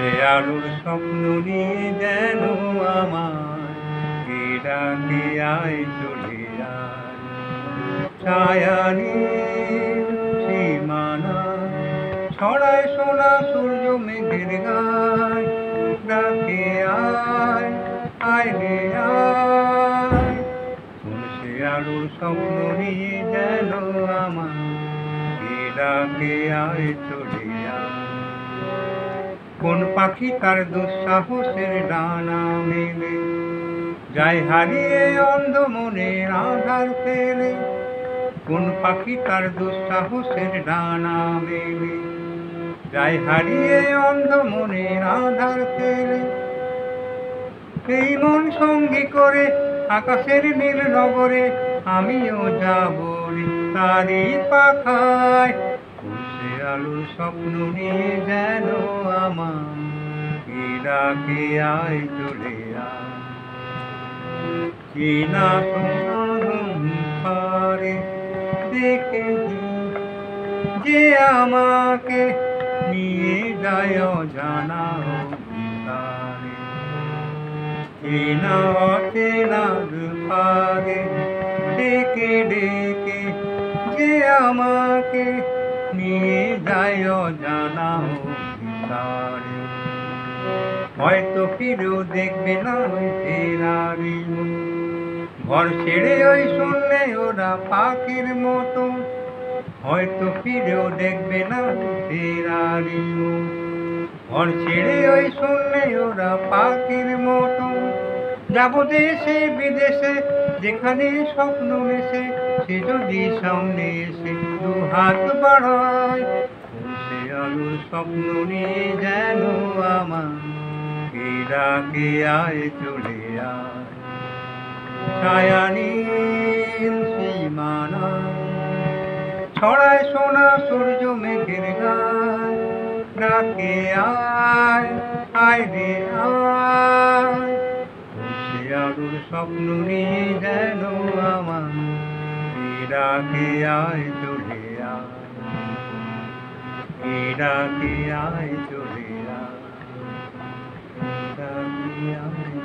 সে আলোর স্বপ্ন নিয়ে যেন আমার কে ডাকে আয় চলে আয় ছায়ানীর সীমানা ছড়ায় সোনা সূর্য মেঘের গায় ডাকে আয় আয় রে আয় সে আলোর স্বপ্ন নিয়ে যেন আমার কে ডাকে আয় চলে আয় কোন পাখি তার দুঃসাহসের ডানা মেলে যায় হারিয়ে অন্ধ মনের আধার ফেলে কোন পাখি তার দুঃসাহসের ডানা মেলে যায় হারিয়ে অন্ধ মনের আধার ফেলে এই মন সঙ্গী করে আকাশের নীল নগরে আমিও যাব তারই পাখায় সে আলোর স্বপ্ন নিয়ে যেন আমার কে ডাকে আয় চলে আয় চেনা পারে দেখেছি যে আমাকে নিয়ে যায় জানা তারে চেনা অচেনা পারে ডেকে ডেকে যে আমাকে নিয়ে যায় জানা তারে হয়তো ফিরেও দেখবে না ওই ফেরারি ঘর ছেড়ে ওই শুনলে ওরা পাখির মতো হয়তো ফিরেও দেখবে না ফেরারি ঘর ছেড়ে ওই শুনলে ওরা পাখির মতো যাব দেশে বিদেশে যেখানে স্বপ্ন মেশে সে যদি সামনে এসে দু হাত বাড়ায় সে আলোর স্বপ্ন নিয়ে যেন আমার কে ডাকে আয় চলে আয় ছায়ানীল সীমানা ছড়ায় সোনা সূর্য মেঘের গায় ডাকে আয় আয় রে আয় সে আলোর স্বপ্ন নিয়ে যেন আমার কে ডাকে আয় চলে আয় কে ডাকে আয় চলে আয় ডাকে আয়